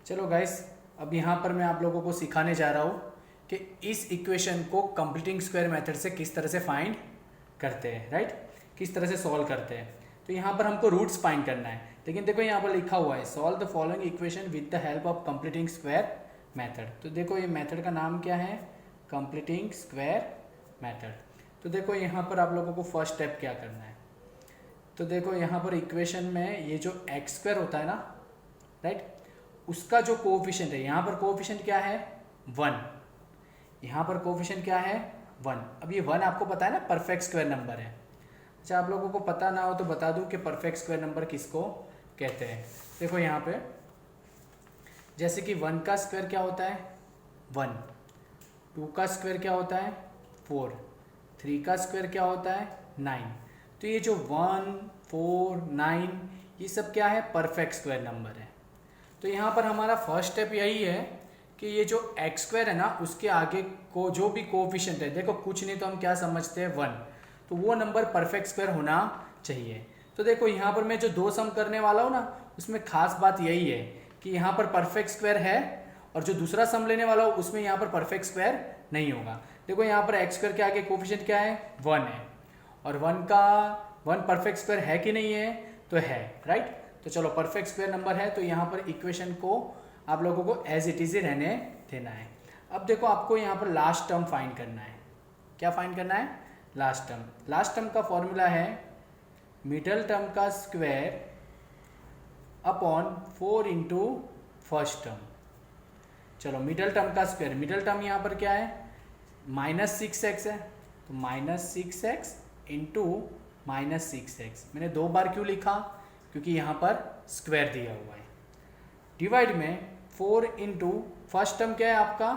चलो गाइस, अब यहाँ पर मैं आप लोगों को सिखाने जा रहा हूँ कि इस इक्वेशन को कंप्लीटिंग स्क्वायर मेथड से किस तरह से फाइंड करते हैं, राइट, किस तरह से सॉल्व करते हैं। तो यहाँ पर हमको रूट्स फाइंड करना है, लेकिन देखो यहाँ पर लिखा हुआ है solve the following equation with the help of completing square method. तो देखो ये मेथड का नाम क्या है, कंप्लीटिंग स्क्वायर मेथड। तो देखो यहाँ पर आप लोगों को फर्स्ट स्टेप क्या करना है। तो देखो यहाँ पर इक्वेशन में ये जो एक्स स्क्वायर होता है ना, राइट, उसका जो कोएफिशिएंट है, यहाँ पर कोएफिशिएंट क्या है 1, यहाँ पर कोएफिशिएंट क्या है 1। अब ये 1 आपको पता है ना परफेक्ट स्क्वायर नंबर है। अच्छा, आप लोगों को पता ना हो तो बता दूं कि परफेक्ट स्क्वायर नंबर किसको कहते हैं। देखो यहाँ पे जैसे कि 1 का स्क्वायर क्या होता है 1, 2 का स्क्वायर क्या होता है 4, 3 का स्क्वायर क्या होता है 9। तो ये जो 1, 4, 9 ये सब क्या है परफेक्ट स्क्वायर नंबर है। तो यहाँ पर हमारा फर्स्ट स्टेप यही है कि ये जो एक्स स्क्वायर है ना उसके आगे को जो भी कोएफिशिएंट है, देखो कुछ नहीं तो हम क्या समझते हैं 1, तो वो नंबर परफेक्ट स्क्वायर होना चाहिए। तो देखो यहाँ पर मैं जो दो सम करने वाला हूँ ना उसमें खास बात यही है कि यहाँ पर परफेक्ट स्क्वायर है और जो दूसरा सम लेने वाला हूँ उसमें यहाँ पर परफेक्ट स्क्वायर नहीं होगा। देखो यहाँ पर एक्स स्क्वायर के आगे कोएफिशिएंट क्या है 1 है, और 1 परफेक्ट स्क्वायर है कि नहीं है, तो है, राइट। तो चलो परफेक्ट स्क्वायर नंबर है, तो यहाँ पर इक्वेशन को आप लोगों को एज इट इज ही रहने देना है। अब देखो आपको यहाँ पर लास्ट टर्म फाइंड करना है। क्या फाइंड करना है, लास्ट टर्म। लास्ट टर्म का फॉर्मूला है मिडल टर्म का square upon 4 into first term. चलो मिडल टर्म का स्क्वायर, मिडल टर्म यहाँ पर क्या है -6x है, तो -6x इंटू -6x। मैंने 2 बार क्यों लिखा, क्योंकि यहाँ पर स्क्वायर दिया हुआ है। डिवाइड में 4 इंटू फर्स्ट टर्म क्या है आपका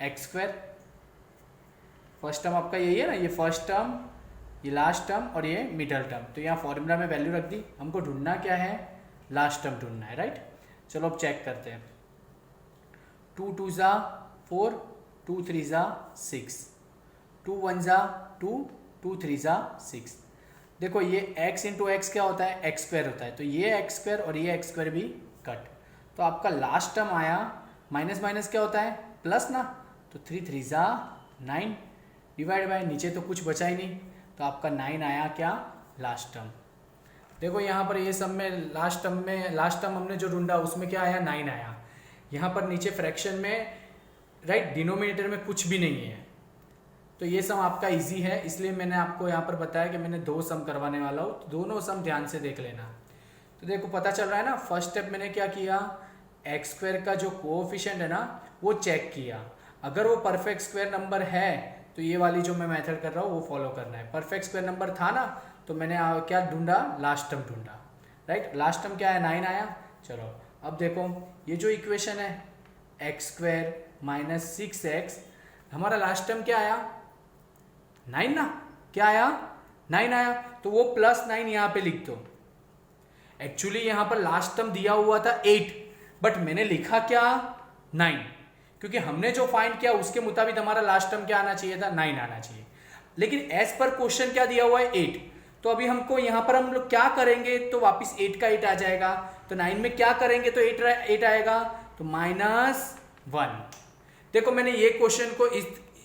एक्स स्क्वायर, फर्स्ट टर्म आपका यही है ना, ये फर्स्ट टर्म, ये लास्ट टर्म और ये मिडल टर्म। तो यहाँ फॉर्मूला में वैल्यू रख दी। हमको ढूंढना क्या है, लास्ट टर्म ढूंढना है, राइट। चलो अब चेक करते हैं। 2 2 ज़ा 4, 2 3 ज़ा 6, 2 1 ज़ा 2, 2 3 ज़ा 6। देखो ये x इंटू एक्स क्या होता है एक्स स्क्वायर होता है, तो ये एक्स स्क्वायर और ये एक्स स्क्वायर भी कट। तो आपका लास्ट टर्म आया माइनस माइनस क्या होता है प्लस ना, तो 3 3 ज़ा 9 डिवाइड बाय नीचे तो कुछ बचा ही नहीं, तो आपका 9 आया क्या लास्ट टर्म। देखो यहाँ पर ये सब में लास्ट टर्म हमने जो ढूंढा उसमें क्या आया 9 आया। यहाँ पर नीचे फ्रैक्शन में, राइट, डिनोमिनेटर में कुछ भी नहीं है। तो ये सम आपका इजी है, इसलिए मैंने आपको यहाँ पर बताया कि मैंने 2 सम करवाने वाला हूँ, तो दोनों सम ध्यान से देख लेना। तो देखो पता चल रहा है ना, फर्स्ट स्टेप मैंने क्या किया, एक्स स्क्वायर का जो कोएफिशिएंट है ना वो चेक किया। अगर वो परफेक्ट स्क्वायर नंबर है तो ये वाली जो मैं मेथड कर रहा हूँ वो फॉलो करना है। परफेक्ट स्क्वायर नंबर था ना, तो मैंने क्या ढूंढा, लास्ट टर्म ढूंढा, राइट। लास्ट टर्म क्या है 9 आया। चलो अब देखो ये जो इक्वेशन है एक्स स्क्वायर माइनस 6x, हमारा लास्ट टर्म क्या आया 9 ना, क्या आया 9 आया, तो वो +9 यहाँ पे लिख दो। एक्चुअली यहाँ पर लास्ट टर्म दिया हुआ था 8, बट मैंने लिखा क्या 9, क्योंकि हमने जो फाइंड किया उसके मुताबिक हमारा लास्ट टर्म क्या आना चाहिए था 9 आना चाहिए, लेकिन एज पर क्वेश्चन क्या दिया हुआ है 8। तो अभी हमको यहाँ पर हम लोग क्या करेंगे, तो वापस 8 का 8 आ जाएगा, तो 9 में क्या करेंगे तो 8 आएगा, तो -1। देखो मैंने ये क्वेश्चन को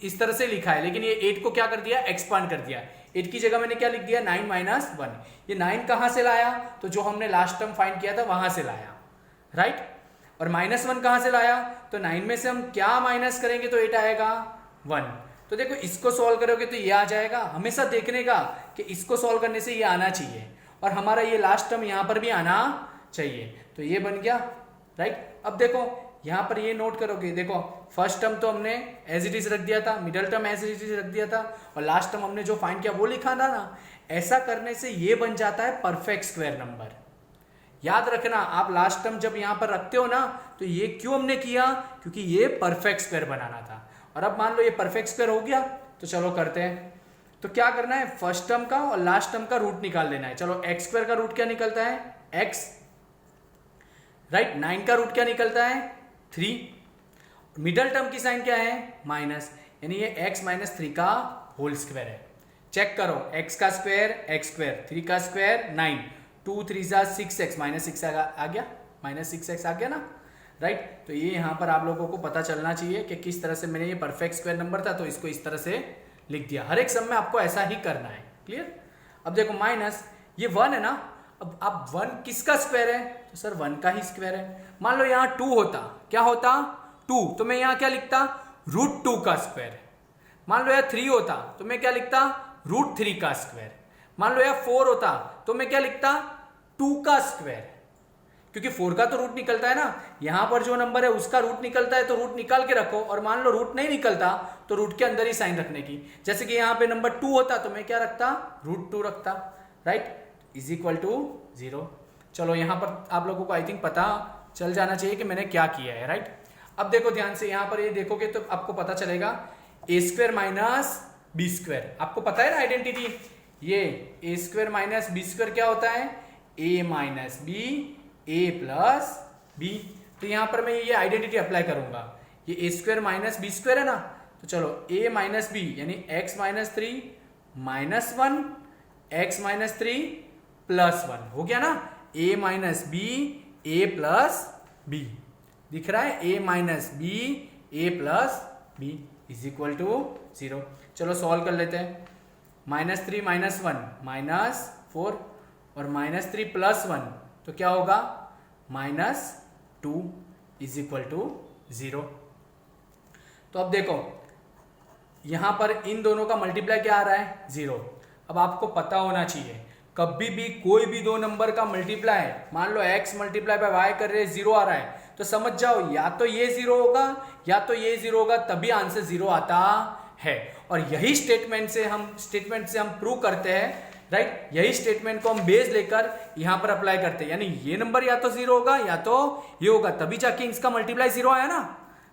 इस तरह से लिखा है, लेकिन ये 8 को क्या कर दिया एक्सपांड कर दिया। 8 की जगह मैंने क्या लिख दिया 9 - 1। ये 9 कहां से लाया, तो जो हमने लास्ट टर्म फाइंड किया था वहां से लाया, राइट। और -1 कहां से लाया, तो 9 में से हम क्या माइनस करेंगे तो 8 आएगा 1। तो देखो इसको सॉल्व करोगे तो ये आ जाएगा। हमेशा देखने का कि इसको सॉल्व करने से ये आना चाहिए और हमारा ये लास्ट टर्म यहां पर भी आना चाहिए, तो ये बन गया, राइट। अब देखो यहाँ पर ये नोट करोगे, देखो फर्स्ट टर्म तो हमने एज इट इज रख दिया था, middle term as it is रख दिया था, और लास्ट टर्म हमने जो फाइंड किया वो लिखा था ना। ऐसा करने से ये बन जाता है परफेक्ट स्क्वायर नंबर। याद रखना, आप लास्ट टर्म जब यहाँ पर रखते हो ना, तो ये क्यों हमने किया, क्योंकि ये परफेक्ट स्क्वायर बनाना था। और अब मान लो ये परफेक्ट स्क्वायर हो गया, तो चलो करते हैं। तो क्या करना है, फर्स्ट टर्म का और लास्ट टर्म का रूट निकाल लेना है। चलो एक्स स्क्वायर का रूट क्या निकलता है एक्स, राइट। 9 का रूट क्या निकलता है 3। मिडल टर्म की साइन क्या है माइनस, यानी ये x - 3 का होल स्क्वायर है। चेक करो, x का स्क्वायर x स्क्वायर, 3 का स्क्वायर 9, 2 3 ज़ा 6x, -6 आ गया, -6x आ गया ना। राइट। तो ये यहाँ पर आप लोगों को पता चलना चाहिए कि किस तरह से मैंने ये परफेक्ट स्क्वायर नंबर था तो इसको इस तरह से लिख दिया। हर एक सम में आपको ऐसा ही करना है, क्लियर। अब देखो माइनस ये 1 है ना, अब आप 1 किसका स्क्वायर है, तो सर 1 का ही स्क्वायर है। मान लो यहाँ 2 होता, क्या होता 2, तो मैं यहाँ क्या लिखता √2 का स्क्वायर। मान लो यहाँ 3 होता तो मैं क्या लिखता √3 का स्क्वायर। मान लो यहाँ 4 होता तो मैं क्या लिखता 2 का स्क्वायर, क्योंकि 4 का तो रूट निकलता है ना, यहां पर जो नंबर है उसका रूट निकलता है तो रूट निकाल के रखो, और मान लो रूट नहीं निकलता तो रूट के अंदर ही साइन रखने की। जैसे कि यहाँ पे नंबर 2 होता तो मैं क्या रखता √2 रखता, राइट, इज इक्वल टू 0। चलो यहाँ पर आप लोगों को आई थिंक पता चल जाना चाहिए कि मैंने क्या किया है, राइट। अब देखो ध्यान से, यहाँ पर ये देखोगे तो आपको पता चलेगा a² माइनस b², आपको पता है ना आइडेंटिटी, ये a² माइनस b² क्या होता है a minus b a plus b। तो यहां पर मैं ये आइडेंटिटी अप्लाई करूंगा, ये a² माइनस b² है ना, तो चलो a माइनस b यानी x minus 3 minus 1 x minus 3 plus 1 हो गया ना, a minus b a plus b दिख रहा है, a minus b a plus b is equal to 0। चलो सॉल्व कर लेते हैं, -3 माइनस 1 -4 और -3 प्लस 1 तो क्या होगा -2 इज इक्वल टू 0। तो अब देखो यहां पर इन दोनों का मल्टीप्लाई क्या आ रहा है 0। अब आपको पता होना चाहिए कभी भी कोई भी दो नंबर का मल्टीप्लाई, मान लो x मल्टीप्लाई बाय y कर रहे 0 आ रहा है तो समझ जाओ या तो ये 0 होगा या तो ये 0 होगा, तभी आंसर 0 आता है। और यही स्टेटमेंट से हम प्रूव करते हैं, राइट। यही स्टेटमेंट को हम बेस लेकर यहां पर अप्लाई करते हैं, यानी ये नंबर या तो 0 होगा या तो ये होगा, तभी जाके इसका मल्टीप्लाई 0 आया ना,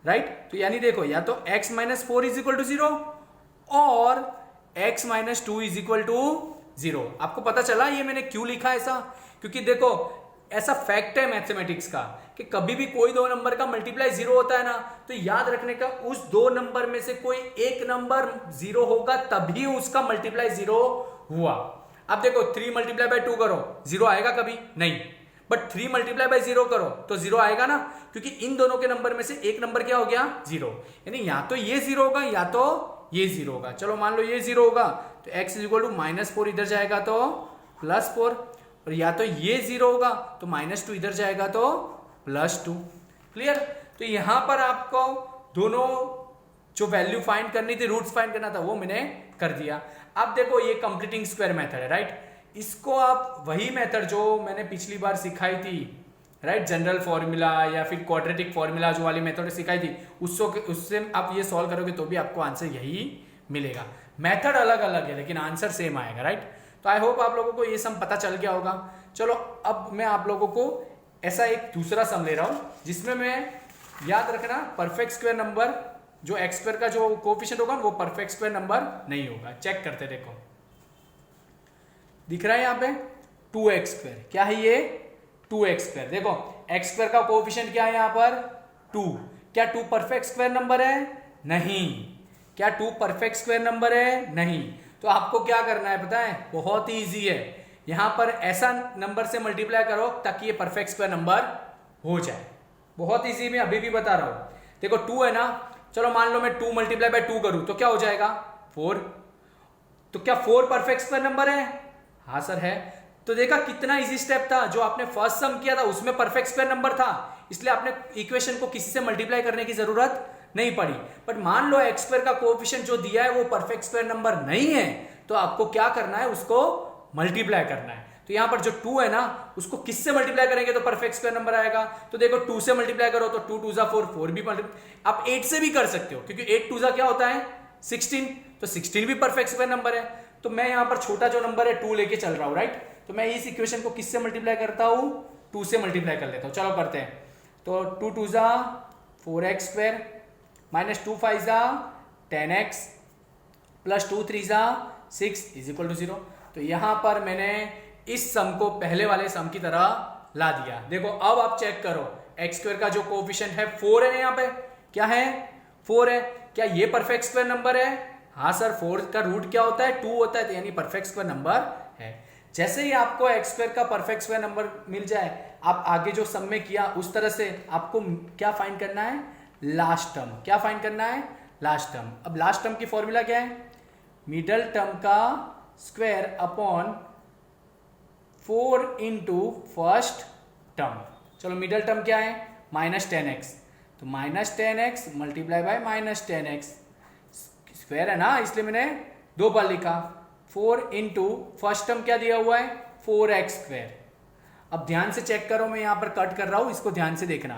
राइट। तो यानी देखो या तो x minus 4 is equal to 0 और x minus 2 is equal to 0। आपको पता चला ये मैंने क्यों लिखा ऐसा, क्योंकि देखो ऐसा फैक्ट है मैथमेटिक्स का कि कभी भी कोई दो नंबर का मल्टीप्लाई 0 होता है ना, तो याद रखने का उस दो नंबर में से कोई एक नंबर 0 होगा तभी उसका मल्टीप्लाई 0 हुआ। अब देखो 3 मल्टीप्लाई बाय 2 करो 0 आएगा कभी नहीं, बट 3 मल्टीप्लाई बाय 0 करो तो 0 आएगा ना, क्योंकि इन दोनों के नंबर में से एक नंबर क्या हो गया 0, यानी या तो ये 0 होगा या तो ये 0 होगा। चलो मान लो ये 0 होगा तो x इज इक्वल टू -4 इधर जाएगा तो +4, और या तो ये 0 होगा तो -2 इधर जाएगा तो +2, क्लियर। तो यहां पर आपको दोनों जो वैल्यू फाइंड करनी थी, रूट्स फाइंड करना था, वो मैंने कर दिया। अब देखो ये कंप्लीटिंग स्क्वायर मेथड है, राइट। इसको आप वही मेथड जो मैंने पिछली बार सिखाई थी, राइट, जनरल फॉर्मूला या फिर क्वाड्रेटिक फॉर्मूला जो वाली मेथड सिखाई थी, उससे आप ये सॉल्व करोगे तो भी आपको आंसर यही मिलेगा। मेथड अलग अलग है लेकिन आंसर सेम आएगा, राइट। तो आई होप आप लोगों को ये सम पता चल गया होगा। चलो अब मैं आप लोगों को ऐसा एक दूसरा सम ले रहा हूं जिसमें मैं, याद रखना, परफेक्ट स्क्वायर नंबर जो x² का जो कोएफिशिएंट होगा वो परफेक्ट स्क्वायर नंबर नहीं होगा। चेक करते देखो, दिख रहा है यहाँ पे 2x², क्या है ये 2x²। देखो x² का कोएफिशिएंट क्या है यहाँ पर 2, क्या 2 परफेक्ट स्क्वायर नंबर है नहीं, क्या 2 परफेक्ट स्क्वायर नंबर है नहीं। तो आपको क्या करना है पता है, बहुत ही इजी है, यहां पर ऐसा नंबर से मल्टीप्लाई करो ताकि ये परफेक्ट स्क्वायर नंबर हो जाए। बहुत इजी, मैं अभी भी बता रहा हूं। देखो 2 है ना, चलो मान लो मैं 2 मल्टीप्लाई बाय 2 करूं तो क्या हो जाएगा 4। तो क्या 4 परफेक्ट स्क्वायर नंबर है, हाँ सर है। तो देखा कितना इजी स्टेप था, जो आपने फर्स्ट सम किया था उसमें परफेक्ट स्क्वायर नंबर था, इसलिए आपने इक्वेशन को किसी से मल्टीप्लाई करने की जरूरत नहीं पड़ी। बट मान लो x² का कोएफिशिएंट जो दिया है वो परफेक्ट स्क्वायर नंबर नहीं है, तो आपको क्या करना है, उसको मल्टीप्लाई करना है। तो यहां पर जो 2 है ना, उसको किससे मल्टीप्लाई करेंगे तो परफेक्ट स्क्वायर नंबर आएगा। तो देखो 2 से मल्टीप्लाई करो तो 2 2 जा 4, 4 भी आप 8 से भी कर सकते हो, क्योंकि 8 2 जा क्या होता है 16, तो 16 भी परफेक्ट स्क्वायर नंबर है। तो मैं यहां पर छोटा जो नंबर है 2 लेके चल रहा हूं, राइट। तो मैं इस इक्वेशन को किससे मल्टीप्लाई करता हूं, 2 से मल्टीप्लाई कर लेता हूं। चलो करते हैं, तो 2 2 जा 4x² -2 5 जा 10x +2 3 जा 6 इज इक्वल टू 0। तो यहां पर मैंने इस सम को पहले वाले सम की तरह ला दिया। देखो अब आप चेक करो, x² का जो कोएफिशिएंट है 4 है, यहाँ पे क्या है 4 है, क्या ये परफेक्ट स्क्वायर नंबर है, हाँ सर। 4 का रूट क्या होता है 2 होता है, तो यानी परफेक्ट स्क्वायर नंबर है। जैसे ही आपको एक्स स्क्वायर का परफेक्ट स्क्वायर नंबर मिल जाए, आप आगे जो सम में किया उस तरह से आपको क्या फाइंड करना है, लास्ट टर्म। क्या फाइंड करना है, लास्ट टर्म। अब लास्ट टर्म की फॉर्मूला क्या है, मिडल टर्म का square upon 4 into first term. चलो मिडल टर्म क्या है, -10x, तो -10x multiply by -10x, square है ना इसलिए मैंने 2 बार लिखा। 4 इंटू फर्स्ट टर्म क्या दिया हुआ है, 4x स्क्वायर। अब ध्यान से चेक करो, मैं यहां पर कट कर रहा हूं, इसको ध्यान से देखना।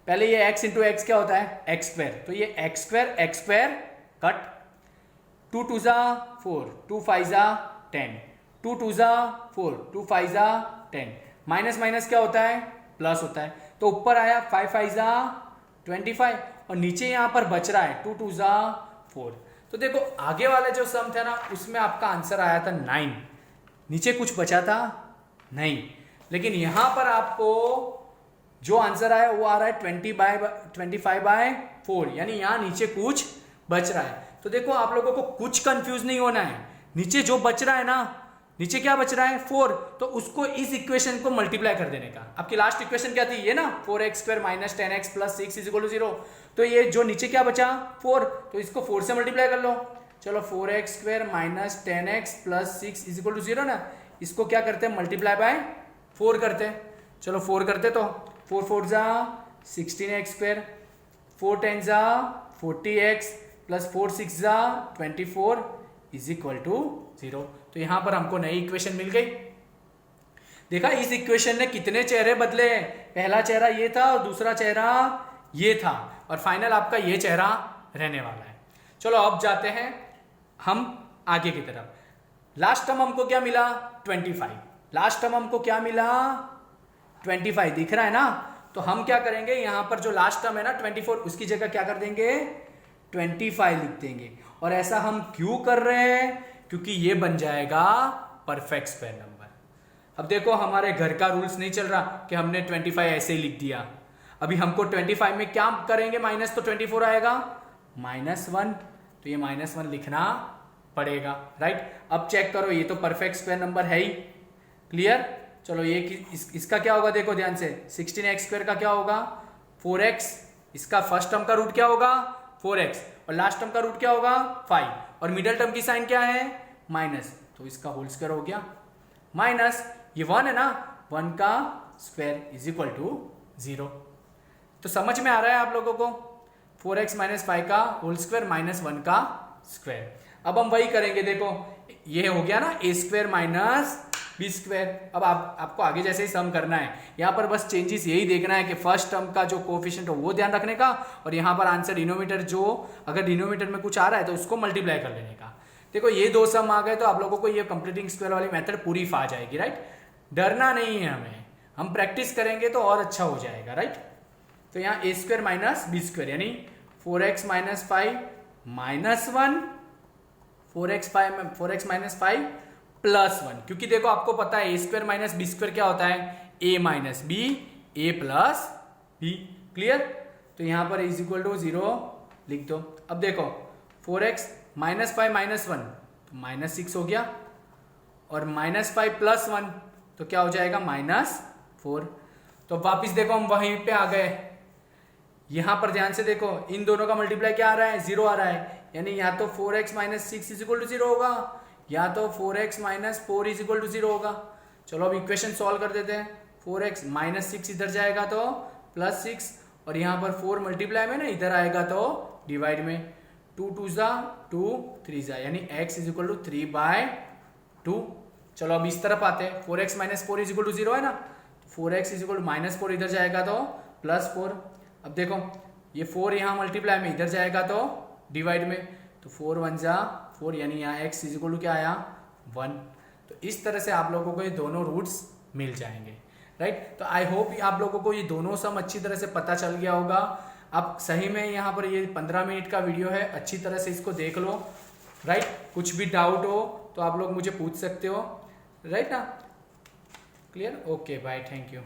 पहले ये x इंटू एक्स क्या होता है, x स्क्वायर, तो ये x स्क्वायर कट, 2 2 जा 4, 2 5 जा 10, 2 2 जा 4, 2 5 जा 10, माइनस माइनस क्या होता है, प्लस होता है, तो ऊपर आया 5 5 जा 25 और नीचे यहां पर बच रहा है 2 2 जा 4। तो देखो आगे वाला जो सम था ना उसमें आपका आंसर आया था 9, नीचे कुछ बचा था नहीं, लेकिन यहां पर आपको जो आंसर आया वो आ रहा है 25/4, यानी यहां नीचे कुछ बच रहा है। तो देखो आप लोगों को कुछ कंफ्यूज नहीं होना है, नीचे जो बच रहा है ना, नीचे क्या बच रहा है 4, तो उसको इस इक्वेशन को मल्टीप्लाई कर देने का। आपकी लास्ट इक्वेशन क्या थी, ये ना 4x square minus 10x plus 6 is equal to 0, तो ये जो नीचे क्या बचा 4, तो इसको 4 से मल्टीप्लाई कर लो। चलो 4x square minus 10x plus 6 is equal to 0 ना, इसको क्या करते हैं, मल्टीप्लाई बाय 4 करते हैं। चलो 4 करते, तो 4 4 जा 16x स्क्वायर, 4 10 जा 40x प्लस 4 6 जा 24 इज इक्वल टू 0। तो यहां पर हमको नई इक्वेशन मिल गई। देखा इस इक्वेशन ने कितने चेहरे बदले, पहला चेहरा ये था और दूसरा चेहरा ये था, और फाइनल आपका ये चेहरा रहने वाला है। चलो अब जाते हैं हम आगे की तरफ। लास्ट टर्म हमको क्या मिला, 25। लास्ट टर्म हमको क्या मिला, 25 दिख रहा है ना, तो हम क्या करेंगे, यहां पर जो लास्ट टर्म है ना 24, उसकी जगह क्या कर देंगे 25 लिख देंगे। और ऐसा हम क्यों कर रहे हैं, क्योंकि ये बन जाएगा परफेक्ट स्क्वायर नंबर। अब देखो हमारे घर का रूल्स नहीं चल रहा कि हमने 25 ऐसे ही लिख दिया। अभी हमको 25 में क्या करेंगे, माइनस, तो 24 आएगा -1, तो ये -1 लिखना पड़ेगा, राइट। अब चेक करो, ये तो परफेक्ट स्क्वायर नंबर है ही, क्लियर। चलो ये इसका क्या होगा, देखो ध्यान से, 16x स्क्वायर का क्या होगा 4x, इसका फर्स्ट टर्म का रूट क्या होगा 4x, और लास्ट टर्म का रूट क्या होगा 5, और मिडल टर्म की साइन क्या है माइनस, तो इसका होल स्क्वायर हो गया माइनस, ये 1 है ना, 1 का स्क्वायर इज इक्वल टू 0। तो समझ में आ रहा है आप लोगों को, 4x माइनस 5 का होल स्क्वायर माइनस 1 का स्क्वायर। अब हम वही करेंगे, देखो ये हो गया ना a square minus B square. अब आपको आगे जैसे ही सम करना है, यहाँ पर बस चेंजेस यही देखना है कि फर्स्ट टर्म का जो कोएफिशिएंट हो वो ध्यान रखने का, और यहाँ पर आंसर डिनोमिनेटर जो अगर डिनोमिनेटर में कुछ आ रहा है तो उसको मल्टीप्लाई कर लेने का। देखो ये 2 सम आ गए तो आप लोगों को ये कंप्लीटिंग स्क्वायर वाली मेथड पूरी आ जाएगी, राइट। डरना नहीं है हमें, हम प्रैक्टिस करेंगे तो और अच्छा हो जाएगा, राइट। तो यहाँ a square minus B square यानी 4x minus 5 minus 1, 4x minus 5 plus 1, क्योंकि देखो आपको पता है a square minus B square क्या होता है, a minus B, a plus B, clear. तो यहां पर इज इक्वल टू 0 लिख दो। अब देखो 4x माइनस 5 माइनस 1 तो -6 हो गया, और -5 प्लस 1 तो क्या हो जाएगा -4। तो वापिस देखो हम वहीं पे आ गए, यहां पर ध्यान से देखो, इन दोनों का मल्टीप्लाई क्या आ रहा है 0 आ रहा है, यानी या तो 4x minus 6 is equal to 0 होगा, या तो 4x minus 4 is equal to 0 होगा। चलो अब इक्वेशन सॉल्व कर देते हैं। 4x माइनस 6 इधर जाएगा तो प्लस 6, और यहाँ पर 4 मल्टीप्लाई में ना इधर आएगा तो डिवाइड में, 2 2 जा 2 3 जा, यानी x इज इक्वल टू 3/2। चलो अब इस तरफ आते हैं, 4x minus 4 is equal to 0 है ना, 4x इज इक्वल टू -4 इधर जाएगा तो +4। अब देखो ये 4 यहाँ मल्टीप्लाई में इधर जाएगा तो डिवाइड में, तो 4 1 जा 4, यानी यहाँ x इज इक्वल टू क्या आया 1। तो इस तरह से आप लोगों को ये दोनों रूट्स मिल जाएंगे, राइट। तो आई होप आप लोगों को ये दोनों सम अच्छी तरह से पता चल गया होगा। आप सही में यहाँ पर ये 15 मिनट का वीडियो है, अच्छी तरह से इसको देख लो, राइट। कुछ भी डाउट हो तो आप लोग मुझे पूछ सकते हो, राइट ना, clear. Okay bye, thank you.